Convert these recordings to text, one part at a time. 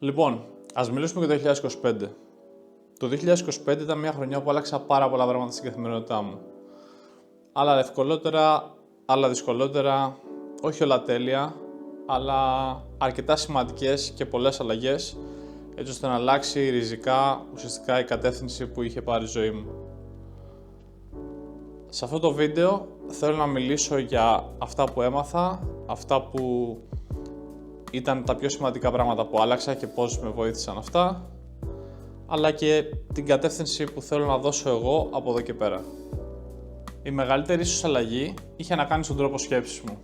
Λοιπόν, ας μιλήσουμε για το 2025. Το 2025 ήταν μια χρονιά που άλλαξα πάρα πολλά πράγματα στην καθημερινότητά μου. Άλλα ευκολότερα, άλλα δυσκολότερα, όχι όλα τέλεια, αλλά αρκετά σημαντικές και πολλές αλλαγές, έτσι ώστε να αλλάξει ριζικά ουσιαστικά η κατεύθυνση που είχε πάρει η ζωή μου. Σε αυτό το βίντεο θέλω να μιλήσω για αυτά που έμαθα, αυτά που ήταν τα πιο σημαντικά πράγματα που άλλαξα και πώς με βοήθησαν αυτά, αλλά και την κατεύθυνση που θέλω να δώσω εγώ από εδώ και πέρα. Η μεγαλύτερη ίσως αλλαγή είχε να κάνει στον τρόπο σκέψης μου.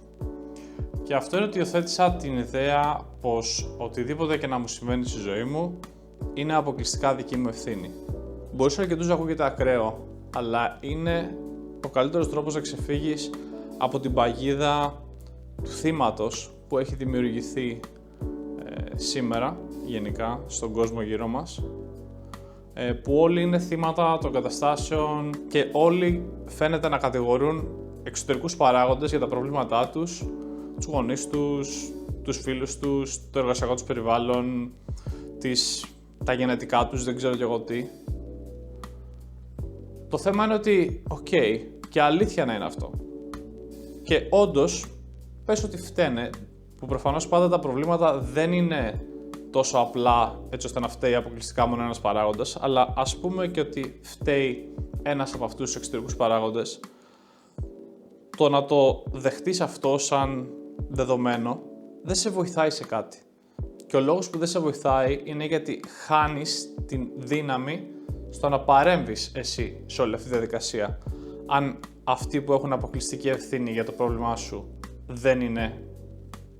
Και αυτό είναι ότι υιοθέτησα την ιδέα πως οτιδήποτε και να μου συμβαίνει στη ζωή μου είναι αποκλειστικά δική μου ευθύνη. Μπορεί σε αρκετούς να ακούγεται ακραίο, αλλά είναι ο καλύτερος τρόπος να ξεφύγεις από την παγίδα του θύματος που έχει δημιουργηθεί σήμερα γενικά στον κόσμο γύρω μας, που όλοι είναι θύματα των καταστάσεων και όλοι φαίνεται να κατηγορούν εξωτερικούς παράγοντες για τα προβλήματά τους, τους γονείς τους, τους φίλους τους, το εργασιακό τους περιβάλλον, τα γενετικά τους, δεν ξέρω κι εγώ τι. Το θέμα είναι ότι, και αλήθεια να είναι αυτό. Και όντως, πες ότι φταίνε, που προφανώς πάντα τα προβλήματα δεν είναι τόσο απλά έτσι ώστε να φταίει αποκλειστικά μόνο ένας παράγοντας, αλλά ας πούμε και ότι φταίει ένας από αυτούς τους εξωτερικούς παράγοντες, το να το δεχτείς αυτό σαν δεδομένο δεν σε βοηθάει σε κάτι. Και ο λόγος που δεν σε βοηθάει είναι γιατί χάνεις την δύναμη στο να παρέμβεις εσύ σε όλη αυτή τη διαδικασία. Αν αυτοί που έχουν αποκλειστική ευθύνη για το πρόβλημά σου δεν είναι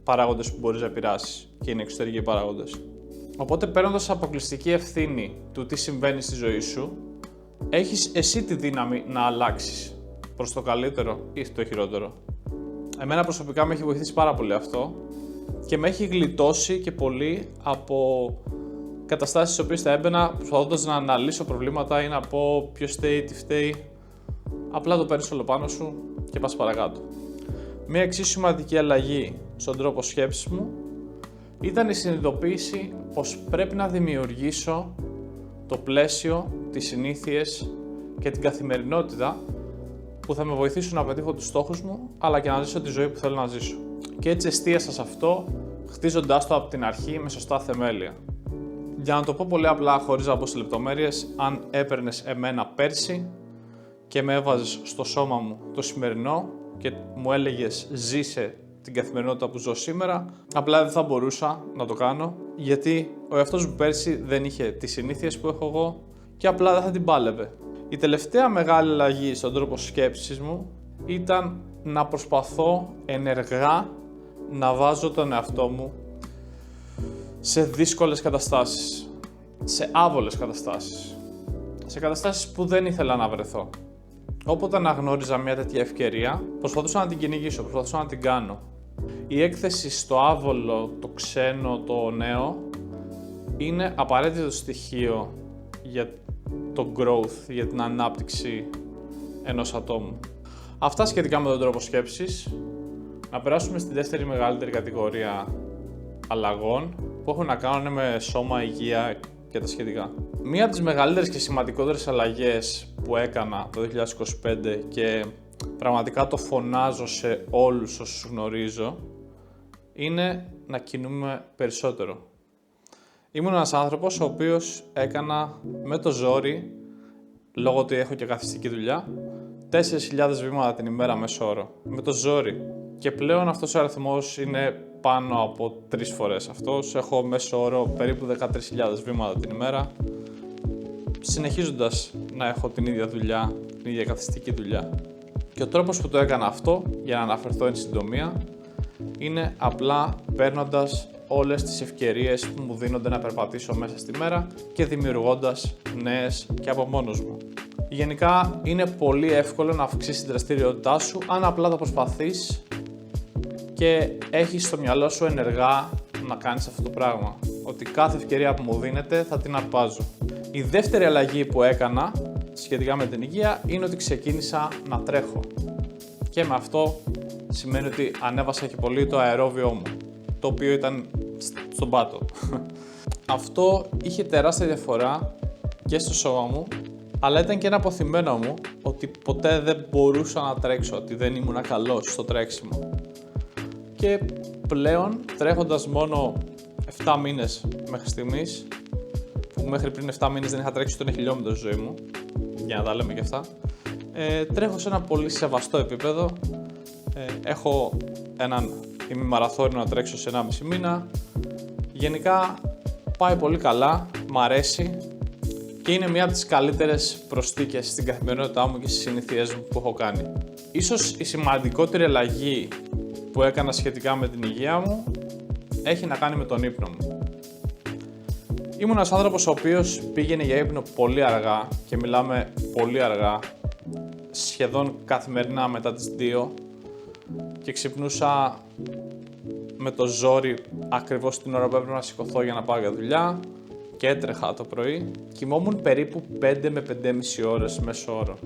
παράγοντες που μπορείς να επηρεάσεις και είναι εξωτερικοί παράγοντες. Οπότε, παίρνοντας αποκλειστική ευθύνη του τι συμβαίνει στη ζωή σου, έχεις εσύ τη δύναμη να αλλάξεις προς το καλύτερο ή το χειρότερο. Εμένα προσωπικά με έχει βοηθήσει πάρα πολύ αυτό και με έχει γλιτώσει και πολύ από καταστάσεις στις οποίες θα έμπαινα προσπαθώντας να αναλύσω προβλήματα ή να πω ποιος φταίει, τι φταίει. Απλά το παίρνεις όλο πάνω σου και πας παρακάτω. Μια εξίσου σημαντική αλλαγή στον τρόπο σκέψης μου ήταν η συνειδητοποίηση πως πρέπει να δημιουργήσω το πλαίσιο, τις συνήθειες και την καθημερινότητα που θα με βοηθήσουν να πετύχω τους στόχους μου, αλλά και να ζήσω τη ζωή που θέλω να ζήσω. Και έτσι εστίασα σε αυτό, χτίζοντάς το από την αρχή με σωστά θεμέλια. Για να το πω πολύ απλά, χωρίς να μπω σε λεπτομέρειες, αν έπαιρνες εμένα πέρσι και με έβαζες στο σώμα μου το σημερινό και μου έλεγες ζήσε την καθημερινότητα που ζω σήμερα, απλά δεν θα μπορούσα να το κάνω, γιατί ο εαυτός μου πέρσι δεν είχε τις συνήθειες που έχω εγώ και απλά δεν θα την πάλευε. Η τελευταία μεγάλη αλλαγή στον τρόπο σκέψης μου ήταν να προσπαθώ ενεργά να βάζω τον εαυτό μου σε δύσκολες καταστάσεις, σε άβολες καταστάσεις, σε καταστάσεις που δεν ήθελα να βρεθώ. Όποτε αναγνώριζα μια τέτοια ευκαιρία, προσπαθούσα να την κυνηγήσω, προσπαθούσα να την κάνω. Η έκθεση στο άβολο, το ξένο, το νέο, είναι απαραίτητο στοιχείο για το growth, για την ανάπτυξη ενός ατόμου. Αυτά σχετικά με τον τρόπο σκέψης. Να περάσουμε στη δεύτερη μεγαλύτερη κατηγορία αλλαγών που έχουν να κάνουν με σώμα, υγεία και τα σχετικά. Μία από τις μεγαλύτερες και σημαντικότερες αλλαγές που έκανα το 2025 και πραγματικά το φωνάζω σε όλους όσους γνωρίζω είναι να κινούμε περισσότερο. Ήμουν ένας άνθρωπος ο οποίος έκανα με το ζόρι, λόγω ότι έχω και καθιστική δουλειά, 4.000 βήματα την ημέρα μέσο όρο. Με το ζόρι. Και πλέον αυτός ο αριθμός είναι πάνω από 3 φορές αυτός. Έχω μέσο όρο περίπου 13.000 βήματα την ημέρα, συνεχίζοντας να έχω την ίδια δουλειά, την ίδια καθιστική δουλειά. Και ο τρόπος που το έκανα αυτό, για να αναφερθώ εν συντομία, είναι απλά παίρνοντας όλες τις ευκαιρίες που μου δίνονται να περπατήσω μέσα στη μέρα και δημιουργώντας νέες και από μόνος μου. Γενικά είναι πολύ εύκολο να αυξήσεις την δραστηριότητά σου αν απλά το προσπαθείς και έχεις στο μυαλό σου ενεργά να κάνεις αυτό το πράγμα. Ότι κάθε ευκαιρία που μου δίνεται θα την αρπάζω. Η δεύτερη αλλαγή που έκανα σχετικά με την υγεία είναι ότι ξεκίνησα να τρέχω. Και με αυτό σημαίνει ότι ανέβασα και πολύ το αερόβιό μου, το οποίο ήταν στον πάτο. Αυτό είχε τεράστια διαφορά και στο σώμα μου, αλλά ήταν και ένα αποθυμένο μου ότι ποτέ δεν μπορούσα να τρέξω, ότι δεν ήμουν καλός στο τρέξιμο. Και πλέον, τρέχοντας μόνο 7 μήνες μέχρι στιγμής, που μέχρι πριν 7 μήνες δεν είχα τρέξει ούτε 1 χιλιόμετρο στη ζωή μου, για να τα λέμε και αυτά, τρέχω σε ένα πολύ σεβαστό επίπεδο. Έχω έναν ημιμαραθώνιο να τρέξω σε 1,5 μήνα. Γενικά πάει πολύ καλά, μ' αρέσει και είναι μία από τις καλύτερες προσθήκες στην καθημερινότητά μου και στις συνήθειές μου που έχω κάνει. Ίσως η σημαντικότερη αλλαγή που έκανα σχετικά με την υγεία μου έχει να κάνει με τον ύπνο μου. Ήμουν ένας άνθρωπος ο οποίος πήγαινε για ύπνο πολύ αργά και μιλάμε πολύ αργά, σχεδόν καθημερινά μετά τις 2 και ξυπνούσα με το ζόρι ακριβώς την ώρα που έπρεπε να σηκωθώ για να πάω για δουλειά και έτρεχα το πρωί. Κοιμόμουν περίπου 5 με 5,5 ώρες μέσο όρο,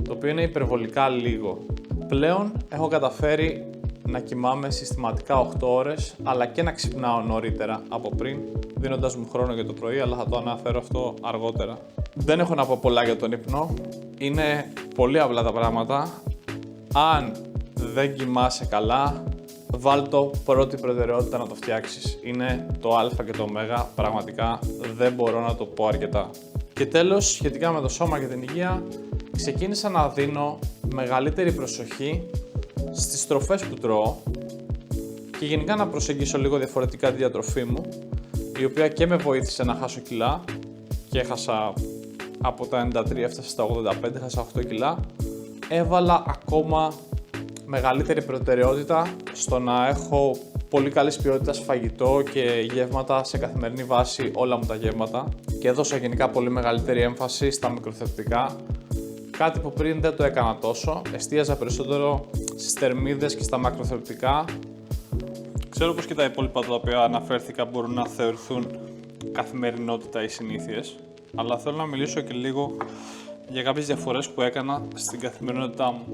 το οποίο είναι υπερβολικά λίγο. Πλέον έχω καταφέρει να κοιμάμαι συστηματικά 8 ώρες, αλλά και να ξυπνάω νωρίτερα από πριν, δίνοντας μου χρόνο για το πρωί, αλλά θα το αναφέρω αυτό αργότερα. Δεν έχω να πω πολλά για τον ύπνο. Είναι πολύ απλά τα πράγματα. Αν δεν κοιμάσαι καλά, βάλ' το πρώτη προτεραιότητα να το φτιάξεις. Είναι το α και το ω, πραγματικά δεν μπορώ να το πω αρκετά. Και τέλος, σχετικά με το σώμα και την υγεία, ξεκίνησα να δίνω μεγαλύτερη προσοχή στις τροφές που τρώω και γενικά να προσεγγίσω λίγο διαφορετικά τη διατροφή μου, η οποία και με βοήθησε να χάσω κιλά και έχασα από τα 93 έφτασα στα 85, έχασα 8 κιλά. Έβαλα ακόμα μεγαλύτερη προτεραιότητα στο να έχω πολύ καλής ποιότητας φαγητό και γεύματα σε καθημερινή βάση, όλα μου τα γεύματα, και έδωσα γενικά πολύ μεγαλύτερη έμφαση στα μικροθεπτικά, κάτι που πριν δεν το έκανα τόσο. Εστίαζα περισσότερο στις θερμίδες και στα μακροθεπτικά. Ξέρω πως και τα υπόλοιπα τα οποία αναφέρθηκα μπορούν να θεωρηθούν καθημερινότητα ή συνήθειες, αλλά θέλω να μιλήσω και λίγο για κάποιες διαφορές που έκανα στην καθημερινότητά μου.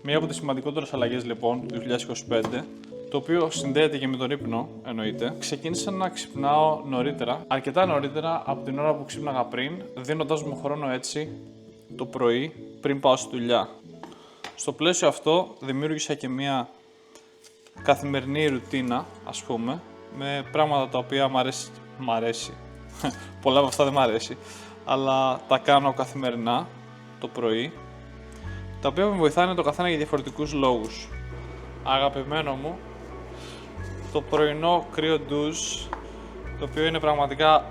Μία από τις σημαντικότερες αλλαγές λοιπόν του 2025, το οποίο συνδέεται και με τον ύπνο, εννοείται, ξεκίνησα να ξυπνάω νωρίτερα, αρκετά νωρίτερα από την ώρα που ξύπναγα πριν, δίνοντας μου χρόνο έτσι το πρωί πριν πάω στη δουλειά. Στο πλαίσιο αυτό δημιούργησα και μία καθημερινή ρουτίνα, ας πούμε, με πράγματα τα οποία μ' αρέσει. Πολλά από αυτά δεν μ' αρέσει, αλλά τα κάνω καθημερινά το πρωί, τα οποία με βοηθάνε το καθένα για διαφορετικούς λόγους. Αγαπημένο μου, το πρωινό κρύο ντουζ, το οποίο είναι πραγματικά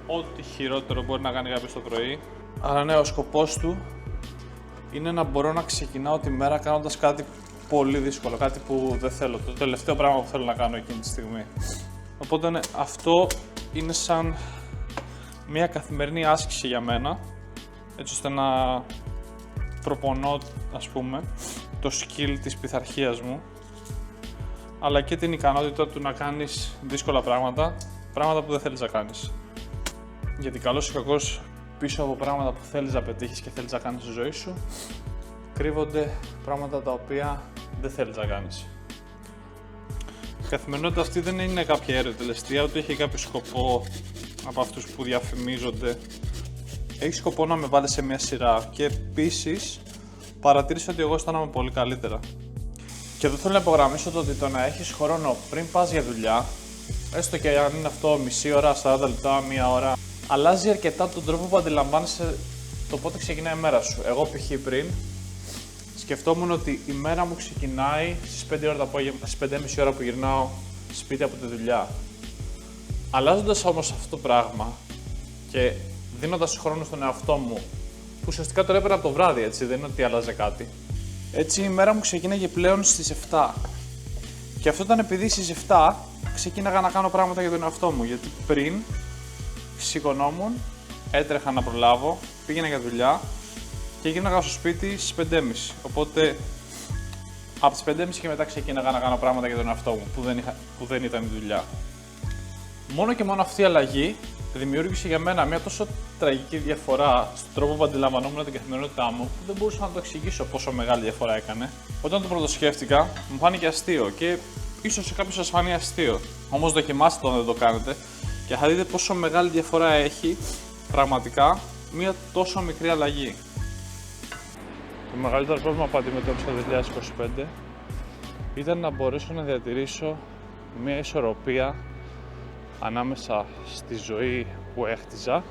ό,τι χειρότερο μπορεί να κάνει κάποιος το πρωί. Αλλά ναι, ο σκοπός του είναι να μπορώ να ξεκινάω τη μέρα κάνοντας κάτι πολύ δύσκολο, κάτι που δεν θέλω, το τελευταίο πράγμα που θέλω να κάνω εκείνη τη στιγμή. Οπότε ναι, αυτό είναι σαν μια καθημερινή άσκηση για μένα, έτσι ώστε να προπονώ, ας πούμε, το skill της πειθαρχίας μου, αλλά και την ικανότητα του να κάνεις δύσκολα πράγματα που δεν θέλεις να κάνεις. Γιατί καλώς ή κακώς πίσω από πράγματα που θέλεις να πετύχεις και θέλεις να κάνεις στη ζωή σου, κρύβονται πράγματα τα οποία δεν θέλεις να κάνεις. Η καθημερινότητα αυτή δεν είναι κάποια αιρετελεστία, ούτε έχει κάποιο σκοπό από αυτούς που διαφημίζονται. Έχει σκοπό να με βάλει σε μια σειρά και επίσης παρατήρησα ότι εγώ αισθάνομαι πολύ καλύτερα. Και εδώ θέλω να υπογραμμίσω το ότι το να έχεις χρόνο πριν πας για δουλειά, έστω και αν είναι αυτό μισή ώρα, 40 λεπτά, μία ώρα, αλλάζει αρκετά τον τρόπο που αντιλαμβάνεσαι το πότε ξεκινάει η μέρα σου. Εγώ π.χ. πριν σκεφτόμουν ότι η μέρα μου ξεκινάει στις 5 ώρα το απόγευμα, στις 5.30 ώρα που γυρνάω σπίτι από τη δουλειά. Αλλάζοντας όμως αυτό το πράγμα και δίνοντας χρόνο στον εαυτό μου, που ουσιαστικά το έπαιρνα από το βράδυ, έτσι, δεν είναι ότι άλλαζε κάτι. Έτσι η μέρα μου ξεκίναγε πλέον στις 7. Και αυτό ήταν επειδή στις 7 ξεκίναγα να κάνω πράγματα για τον εαυτό μου, γιατί πριν σηκωνόμουν, έτρεχα να προλάβω, πήγαινα για δουλειά και γύρναγα στο σπίτι στις 5.30. Οπότε από τις 5.30 και μετά ξεκίναγα να κάνω πράγματα για τον εαυτό μου, που δεν ήταν η δουλειά. Μόνο και μόνο αυτή η αλλαγή δημιούργησε για μένα μια τόσο τραγική διαφορά στον τρόπο που αντιλαμβανόμουν την καθημερινότητά μου, που δεν μπορούσα να το εξηγήσω πόσο μεγάλη διαφορά έκανε. Όταν το πρωτοσκέφτηκα, μου φάνηκε αστείο και ίσως σε κάποιους σας φάνει αστείο. Όμως δοκιμάστε το αν δεν το κάνετε Και θα δείτε πόσο μεγάλη διαφορά έχει πραγματικά μία τόσο μικρή αλλαγή. Το μεγαλύτερο πρόβλημα που αντιμετώπισα το 2025 ήταν να μπορέσω να διατηρήσω μία ισορροπία ανάμεσα στη ζωή που έχτιζα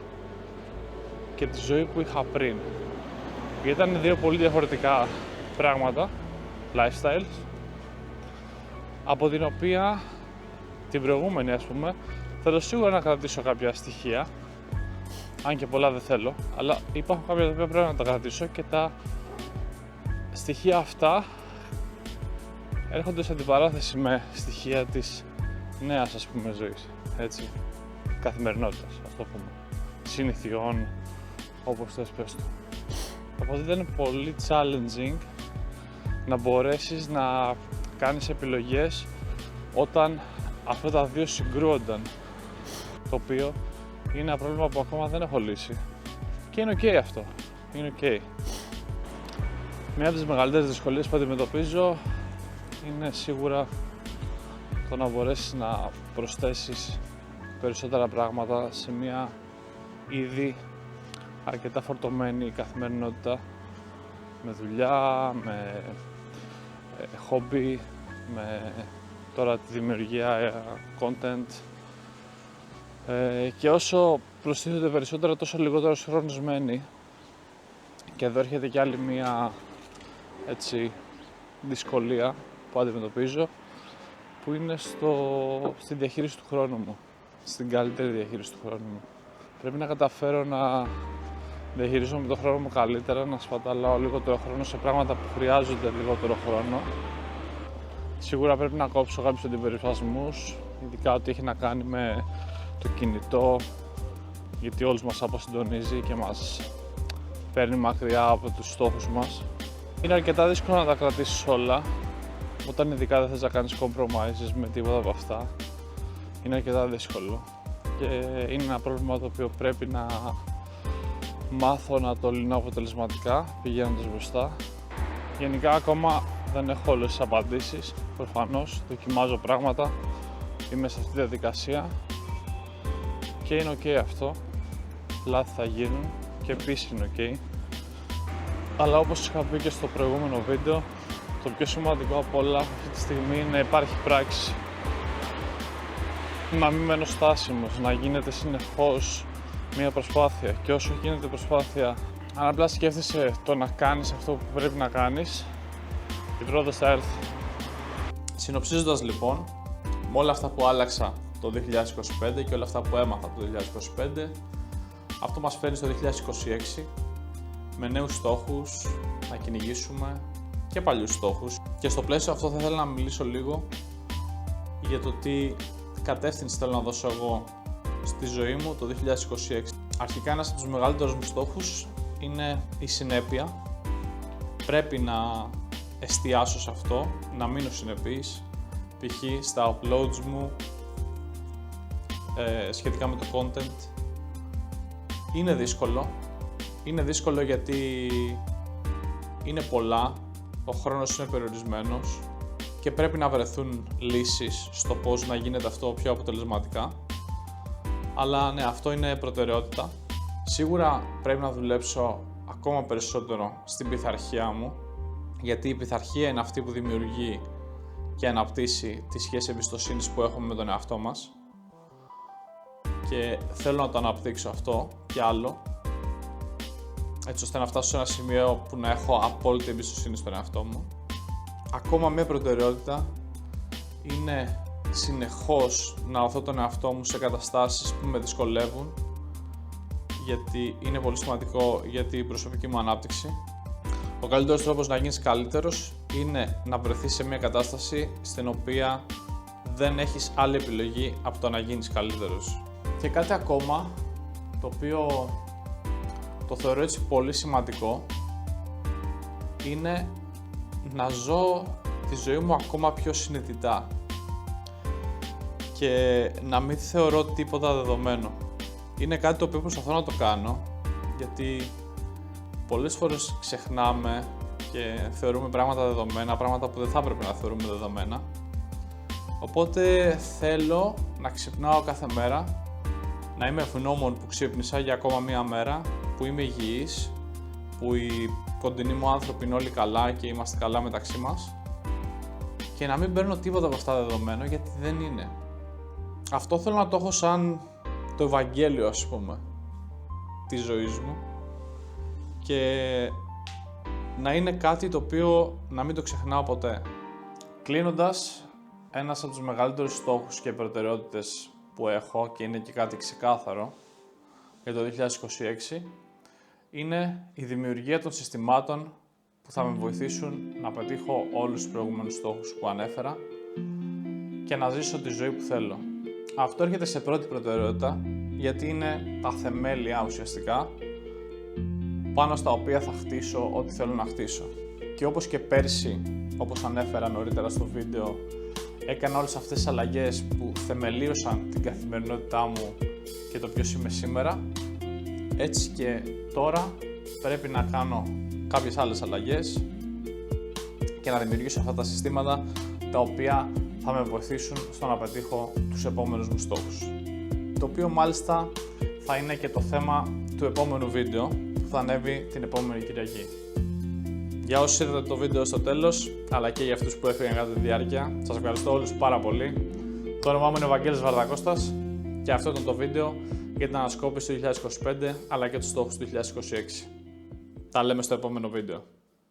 και τη ζωή που είχα πριν. Γιατί ήταν δύο πολύ διαφορετικά πράγματα, lifestyles, από την οποία την προηγούμενη, ας πούμε, θέλω σίγουρα να κρατήσω κάποια στοιχεία, αν και πολλά δεν θέλω, αλλά υπάρχουν κάποια τα οποία πρέπει να τα κρατήσω και τα στοιχεία αυτά έρχονται σε αντιπαράθεση με στοιχεία της νέας, ας πούμε, ζωής, έτσι, καθημερινότητας, ας το πούμε, συνηθιών, όπως θες πες το. Οπότε ήταν πολύ challenging να μπορέσεις να κάνεις επιλογές όταν αυτά τα δύο συγκρούονταν, το οποίο είναι ένα πρόβλημα που ακόμα δεν έχω λύσει και είναι ok αυτό, είναι ok. Μία από τις μεγαλύτερες δυσκολίες που αντιμετωπίζω είναι σίγουρα το να μπορέσεις να προσθέσεις περισσότερα πράγματα σε μια ήδη αρκετά φορτωμένη καθημερινότητα, με δουλειά, με χόμπι, με τώρα τη δημιουργία content, και όσο προστίθεται περισσότερο τόσο λιγότερος χρόνος μένει. Και εδώ έρχεται κι άλλη μία έτσι δυσκολία που αντιμετωπίζω, που είναι στη διαχείριση του χρόνου μου, στην καλύτερη διαχείριση του χρόνου μου. Πρέπει να καταφέρω να διαχειρίζομαι τον χρόνο μου καλύτερα, να σπαταλάω λιγότερο χρόνο σε πράγματα που χρειάζονται λιγότερο χρόνο. Σίγουρα πρέπει να κόψω κάποιους αντιπεριφασμούς, ειδικά ό,τι έχει να κάνει με το κινητό, γιατί όλους μας αποσυντονίζει και μας παίρνει μακριά από τους στόχους μας. Είναι αρκετά δύσκολο να τα κρατήσεις όλα, όταν ειδικά δεν θες να κάνεις compromises με τίποτα από αυτά. Είναι αρκετά δύσκολο και είναι ένα πρόβλημα το οποίο πρέπει να μάθω να το λύνω αποτελεσματικά πηγαίνοντας μπροστά. Γενικά ακόμα δεν έχω όλες τις απαντήσεις, προφανώς δοκιμάζω πράγματα, είμαι σε αυτή τη διαδικασία και είναι ok αυτό, λάθη θα γίνουν και επίσης είναι ok. Αλλά όπως είχα πει και στο προηγούμενο βίντεο, το πιο σημαντικό από όλα αυτή τη στιγμή είναι να υπάρχει πράξη. Να μην μένω στάσιμος, να γίνεται συνεχώς μια προσπάθεια, και όσο γίνεται προσπάθεια, αν απλά σκέφτεσαι το να κάνεις αυτό που πρέπει να κάνεις, η πρόοδος θα έρθει. Συνοψίζοντας λοιπόν, με όλα αυτά που άλλαξα το 2025 και όλα αυτά που έμαθα το 2025, αυτό μας φέρνει στο 2026 με νέους στόχους, να κυνηγήσουμε και παλιούς στόχους. Και στο πλαίσιο αυτό θα ήθελα να μιλήσω λίγο για το τι κατεύθυνση θέλω να δώσω εγώ στη ζωή μου το 2026. Αρχικά ένας από τους μεγαλύτερους μου στόχους είναι η συνέπεια. Πρέπει να εστιάσω σε αυτό, να μείνω συνεπής, π.χ. στα uploads μου, σχετικά με το content. Είναι δύσκολο γιατί είναι πολλά, ο χρόνος είναι περιορισμένος και πρέπει να βρεθούν λύσεις στο πώς να γίνεται αυτό πιο αποτελεσματικά. Αλλά ναι, αυτό είναι προτεραιότητα. Σίγουρα πρέπει να δουλέψω ακόμα περισσότερο στην πειθαρχία μου, γιατί η πειθαρχία είναι αυτή που δημιουργεί και αναπτύσσει τη σχέση εμπιστοσύνης που έχουμε με τον εαυτό μας, και θέλω να το αναπτύξω αυτό και άλλο, έτσι ώστε να φτάσω σε ένα σημείο που να έχω απόλυτη εμπιστοσύνη στον εαυτό μου. Ακόμα μια προτεραιότητα είναι συνεχώς να οθώ τον εαυτό μου σε καταστάσεις που με δυσκολεύουν, γιατί είναι πολύ σημαντικό για την προσωπική μου ανάπτυξη. Ο καλύτερος τρόπος να γίνεις καλύτερος είναι να βρεθείς σε μια κατάσταση στην οποία δεν έχεις άλλη επιλογή από το να γίνεις καλύτερος. Και κάτι ακόμα, το οποίο το θεωρώ έτσι πολύ σημαντικό, είναι να ζω τη ζωή μου ακόμα πιο συνειδητά και να μην θεωρώ τίποτα δεδομένο. Είναι κάτι το οποίο προσπαθώ να το κάνω, γιατί πολλές φορές ξεχνάμε και θεωρούμε πράγματα δεδομένα, πράγματα που δεν θα έπρεπε να θεωρούμε δεδομένα. Οπότε θέλω να ξυπνάω κάθε μέρα να είμαι ευγνώμων που ξύπνησα για ακόμα μία μέρα, που είμαι υγιής, που οι κοντινοί μου άνθρωποι είναι όλοι καλά και είμαστε καλά μεταξύ μας και να μην παίρνω τίποτα από αυτά δεδομένο, γιατί δεν είναι. Αυτό θέλω να το έχω σαν το Ευαγγέλιο, ας πούμε, της ζωής μου και να είναι κάτι το οποίο να μην το ξεχνάω ποτέ. Κλείνοντας, ένας από τους μεγαλύτερους στόχους και προτεραιότητες που έχω και είναι και κάτι ξεκάθαρο για το 2026 είναι η δημιουργία των συστημάτων που θα με βοηθήσουν να πετύχω όλους τους προηγούμενους στόχους που ανέφερα και να ζήσω τη ζωή που θέλω. Αυτό έρχεται σε πρώτη προτεραιότητα γιατί είναι τα θεμέλια ουσιαστικά πάνω στα οποία θα χτίσω ό,τι θέλω να χτίσω. Και όπως και πέρσι, όπως ανέφερα νωρίτερα στο βίντεο, έκανα όλες αυτές τις αλλαγές που θεμελίωσαν την καθημερινότητά μου και το ποιος είμαι σήμερα, έτσι και τώρα πρέπει να κάνω κάποιες άλλες αλλαγές και να δημιουργήσω αυτά τα συστήματα τα οποία θα με βοηθήσουν στο να πετύχω τους επόμενους μου στόχους. Το οποίο μάλιστα θα είναι και το θέμα του επόμενου βίντεο που θα ανέβει την επόμενη Κυριακή. Για όσους είδατε το βίντεο στο τέλος, αλλά και για αυτούς που έφυγαν κατά τη διάρκεια, σας ευχαριστώ όλους πάρα πολύ. Το όνομά μου είναι ο Βαγγέλης Βαρδακώστας και αυτό ήταν το βίντεο για την ανασκόπηση του 2025 αλλά και τους στόχους του 2026. Τα λέμε στο επόμενο βίντεο.